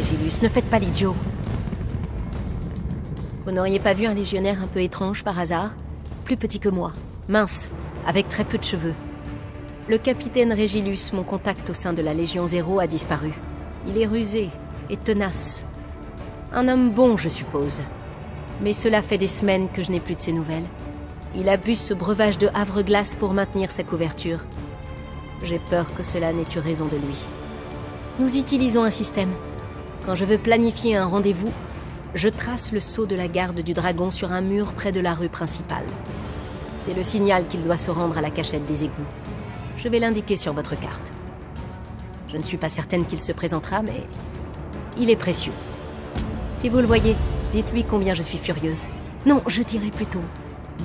Régilus, ne faites pas l'idiot. Vous n'auriez pas vu un légionnaire un peu étrange par hasard? Plus petit que moi, mince, avec très peu de cheveux. Le capitaine Régilus, mon contact au sein de la Légion Zéro, a disparu. Il est rusé et tenace. Un homme bon, je suppose. Mais cela fait des semaines que je n'ai plus de ses nouvelles. Il abuse ce breuvage de havre-glace pour maintenir sa couverture. J'ai peur que cela n'ait eu raison de lui. Nous utilisons un système. Quand je veux planifier un rendez-vous, je trace le sceau de la garde du dragon sur un mur près de la rue principale. C'est le signal qu'il doit se rendre à la cachette des égouts. Je vais l'indiquer sur votre carte. Je ne suis pas certaine qu'il se présentera, mais il est précieux. Si vous le voyez, dites-lui combien je suis furieuse. Non, je dirais plutôt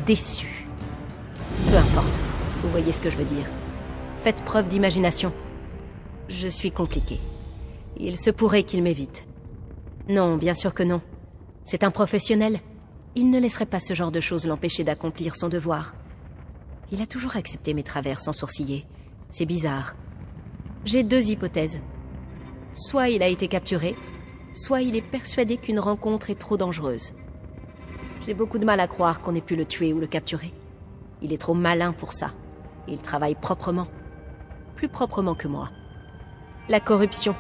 déçue. Peu importe, vous voyez ce que je veux dire. Faites preuve d'imagination. Je suis compliquée. Il se pourrait qu'il m'évite. Non, bien sûr que non. C'est un professionnel. Il ne laisserait pas ce genre de choses l'empêcher d'accomplir son devoir. Il a toujours accepté mes travers sans sourciller. C'est bizarre. J'ai deux hypothèses. Soit il a été capturé, soit il est persuadé qu'une rencontre est trop dangereuse. J'ai beaucoup de mal à croire qu'on ait pu le tuer ou le capturer. Il est trop malin pour ça. Il travaille proprement. Plus proprement que moi. La corruption.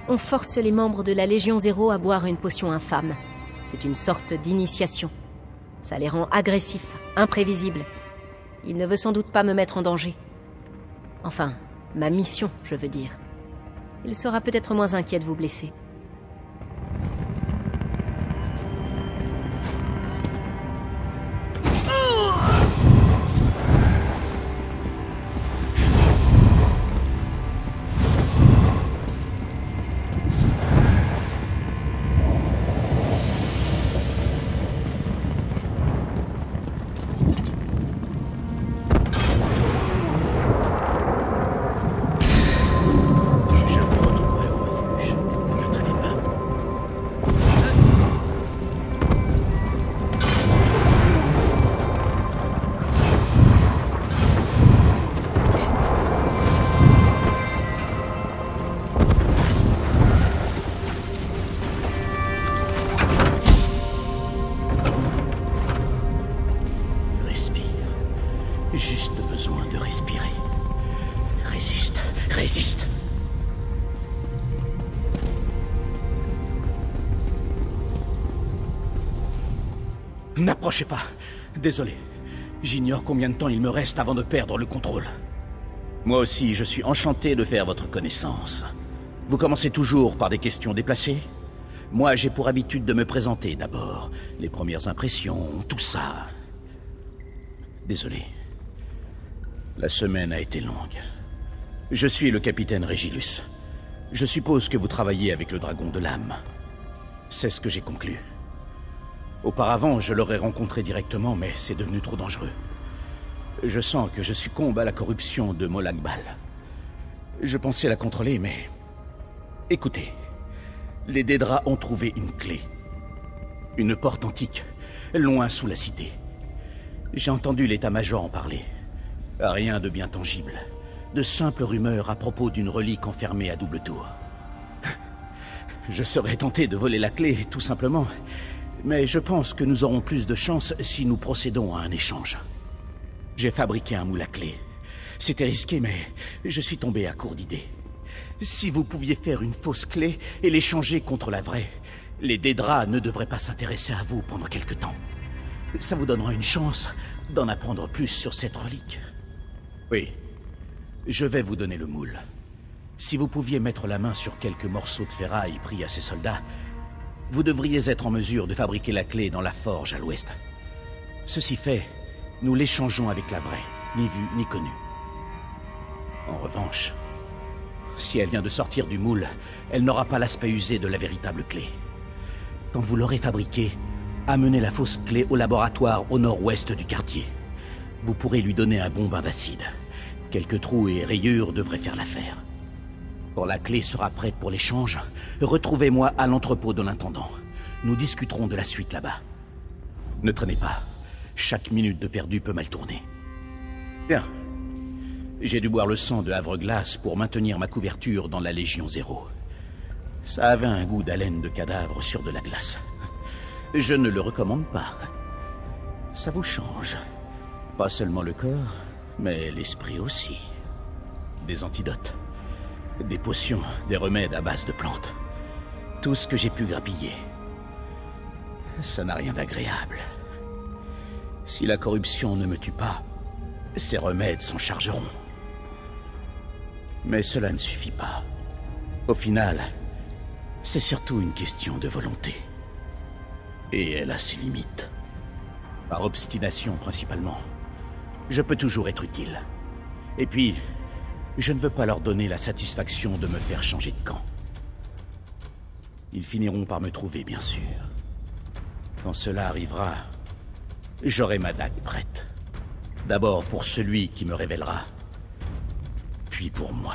On force les membres de la Légion Zéro à boire une potion infâme. C'est une sorte d'initiation. Ça les rend agressifs, imprévisibles. Il ne veut sans doute pas me mettre en danger. Enfin, ma mission, je veux dire. Il sera peut-être moins inquiet de vous blesser. Juste besoin de respirer. Résiste, résiste. N'approchez pas. Désolé. J'ignore combien de temps il me reste avant de perdre le contrôle. Moi aussi, je suis enchanté de faire votre connaissance. Vous commencez toujours par des questions déplacées? Moi, j'ai pour habitude de me présenter d'abord. Les premières impressions, tout ça. Désolé. La semaine a été longue. Je suis le capitaine Régilus. Je suppose que vous travaillez avec le dragon de l'âme. C'est ce que j'ai conclu. Auparavant, je l'aurais rencontré directement, mais c'est devenu trop dangereux. Je sens que je succombe à la corruption de Molakbal. Je pensais la contrôler, mais... Écoutez, les Dédras ont trouvé une clé. Une porte antique, loin sous la cité. J'ai entendu l'état-major en parler. Rien de bien tangible. De simples rumeurs à propos d'une relique enfermée à double tour. Je serais tenté de voler la clé, tout simplement. Mais je pense que nous aurons plus de chance si nous procédons à un échange. J'ai fabriqué un moule à clé. C'était risqué, mais je suis tombé à court d'idées. Si vous pouviez faire une fausse clé et l'échanger contre la vraie, les Dédras ne devraient pas s'intéresser à vous pendant quelque temps. Ça vous donnera une chance d'en apprendre plus sur cette relique. Oui, je vais vous donner le moule. Si vous pouviez mettre la main sur quelques morceaux de ferraille pris à ces soldats, vous devriez être en mesure de fabriquer la clé dans la forge à l'ouest. Ceci fait, nous l'échangeons avec la vraie, ni vue ni connue. En revanche, si elle vient de sortir du moule, elle n'aura pas l'aspect usé de la véritable clé. Quand vous l'aurez fabriquée, amenez la fausse clé au laboratoire au nord-ouest du quartier. Vous pourrez lui donner un bon bain d'acide. Quelques trous et rayures devraient faire l'affaire. Quand la clé sera prête pour l'échange, retrouvez-moi à l'entrepôt de l'intendant. Nous discuterons de la suite là-bas. Ne traînez pas. Chaque minute de perdu peut mal tourner. Bien. J'ai dû boire le sang de Havre-Glace pour maintenir ma couverture dans la Légion Zéro. Ça avait un goût d'haleine de cadavre sur de la glace. Je ne le recommande pas. Ça vous change. Pas seulement le corps, mais l'esprit aussi. Des antidotes, des potions, des remèdes à base de plantes. Tout ce que j'ai pu grappiller. Ça n'a rien d'agréable. Si la corruption ne me tue pas, ces remèdes s'en chargeront. Mais cela ne suffit pas. Au final, c'est surtout une question de volonté. Et elle a ses limites. Par obstination principalement. Je peux toujours être utile. Et puis, je ne veux pas leur donner la satisfaction de me faire changer de camp. Ils finiront par me trouver, bien sûr. Quand cela arrivera, j'aurai ma dague prête. D'abord pour celui qui me révélera, puis pour moi.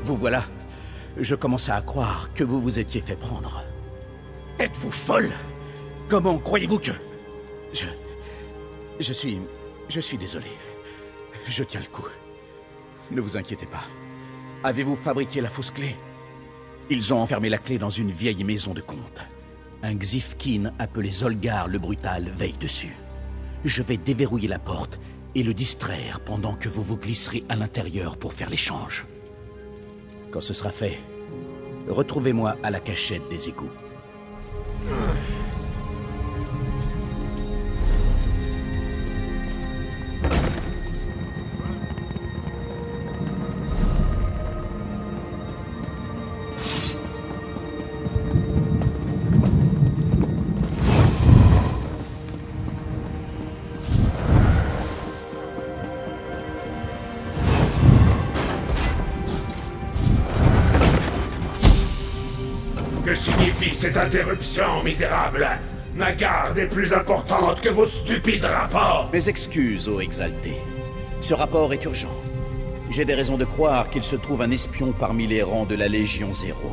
Vous voilà. Je commençais à croire que vous vous étiez fait prendre. Êtes-vous folle? Comment croyez-vous que... Je suis désolé. Je tiens le coup. Ne vous inquiétez pas. Avez-vous fabriqué la fausse clé? Ils ont enfermé la clé dans une vieille maison de conte. Un Xifkin appelé Zolgar le Brutal veille dessus. Je vais déverrouiller la porte et le distraire pendant que vous vous glisserez à l'intérieur pour faire l'échange. Quand ce sera fait, retrouvez-moi à la cachette des égouts. Que signifie cette interruption, misérable? Ma garde est plus importante que vos stupides rapports. Mes excuses, ô exalté. Ce rapport est urgent. J'ai des raisons de croire qu'il se trouve un espion parmi les rangs de la Légion Zéro.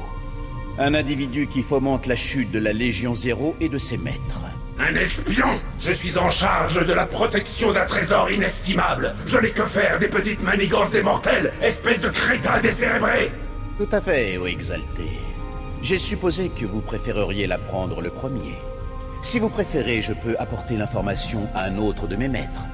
Un individu qui fomente la chute de la Légion Zéro et de ses maîtres. Un espion? Je suis en charge de la protection d'un trésor inestimable. Je n'ai que faire des petites manigances des mortels, espèce de crétin décérébré. Tout à fait, ô exalté. J'ai supposé que vous préféreriez l'apprendre le premier. Si vous préférez, je peux apporter l'information à un autre de mes maîtres.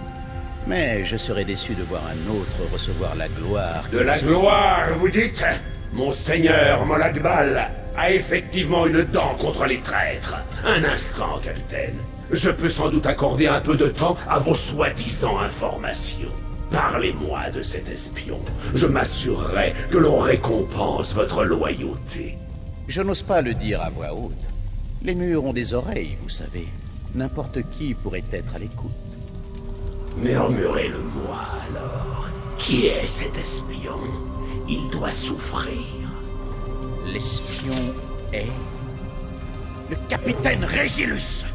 Mais je serais déçu de voir un autre recevoir la gloire... De la gloire, vous dites? Mon seigneur Molakbal a effectivement une dent contre les traîtres. Un instant, capitaine. Je peux sans doute accorder un peu de temps à vos soi-disant informations. Parlez-moi de cet espion. Je m'assurerai que l'on récompense votre loyauté. Je n'ose pas le dire à voix haute. Les murs ont des oreilles, vous savez. N'importe qui pourrait être à l'écoute. Murmurez-le-moi alors. Qui est cet espion? Il doit souffrir. L'espion est... le capitaine Régilus.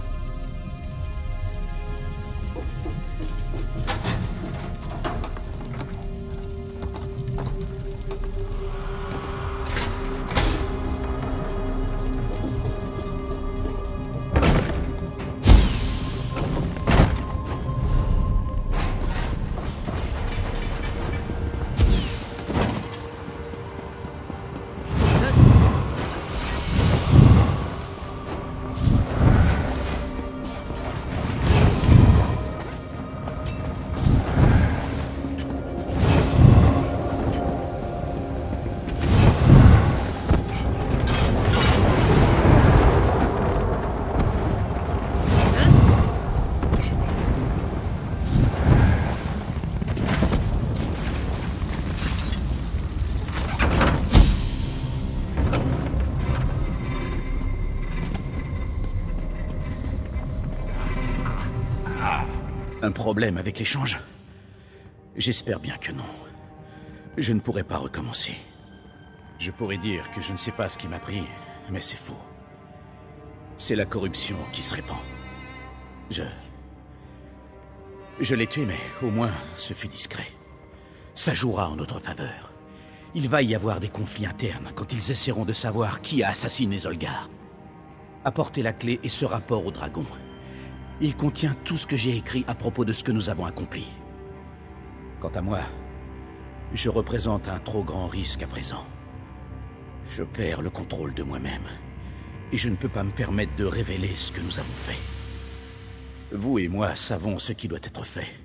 Un problème avec l'échange? J'espère bien que non. Je ne pourrai pas recommencer. Je pourrais dire que je ne sais pas ce qui m'a pris, mais c'est faux. C'est la corruption qui se répand. Je l'ai tué, mais au moins ce fut discret. Ça jouera en notre faveur. Il va y avoir des conflits internes quand ils essaieront de savoir qui a assassiné Zolgar. Apportez la clé et ce rapport au dragon. Il contient tout ce que j'ai écrit à propos de ce que nous avons accompli. Quant à moi, je représente un trop grand risque à présent. Je perds le contrôle de moi-même, et je ne peux pas me permettre de révéler ce que nous avons fait. Vous et moi savons ce qui doit être fait.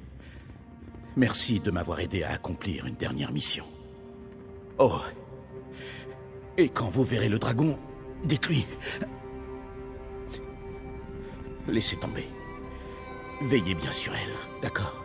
Merci de m'avoir aidé à accomplir une dernière mission. Oh, et quand vous verrez le dragon, dites-lui... Laissez tomber. Veillez bien sur elle, d'accord?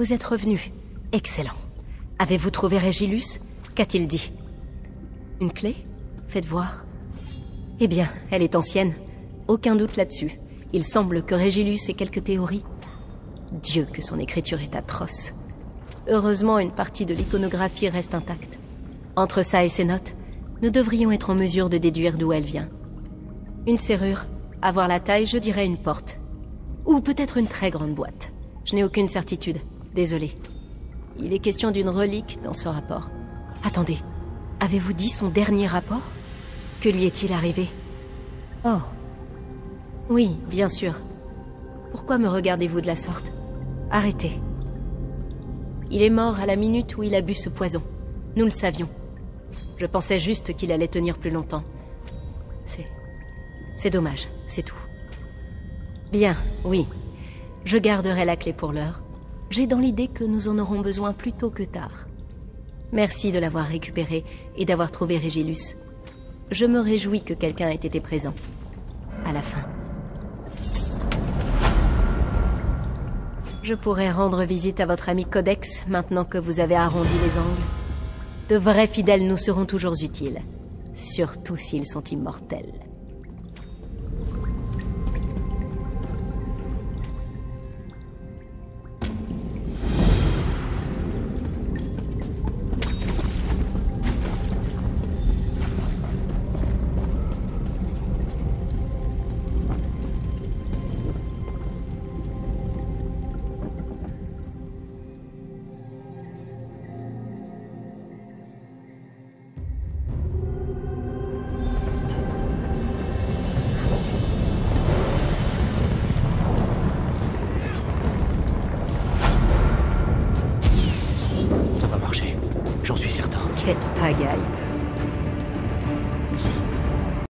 Vous êtes revenu. Excellent. Avez-vous trouvé Régilus? Qu'a-t-il dit? Une clé? Faites voir. Eh bien, elle est ancienne. Aucun doute là-dessus. Il semble que Régilus ait quelques théories. Dieu, que son écriture est atroce. Heureusement, une partie de l'iconographie reste intacte. Entre ça et ses notes, nous devrions être en mesure de déduire d'où elle vient. Une serrure. À voir la taille, je dirais une porte. Ou peut-être une très grande boîte. Je n'ai aucune certitude. Désolé. Il est question d'une relique dans ce rapport. Attendez. Avez-vous dit son dernier rapport? Que lui est-il arrivé? Oh. Oui, bien sûr. Pourquoi me regardez-vous de la sorte? Arrêtez. Il est mort à la minute où il a bu ce poison. Nous le savions. Je pensais juste qu'il allait tenir plus longtemps. C'est dommage, c'est tout. Bien, oui. Je garderai la clé pour l'heure. J'ai dans l'idée que nous en aurons besoin plus tôt que tard. Merci de l'avoir récupéré et d'avoir trouvé Régilus. Je me réjouis que quelqu'un ait été présent. À la fin. Je pourrais rendre visite à votre ami Codex maintenant que vous avez arrondi les angles. De vrais fidèles nous seront toujours utiles. Surtout s'ils sont immortels. Ça va marcher, j'en suis certain. Quelle pagaille.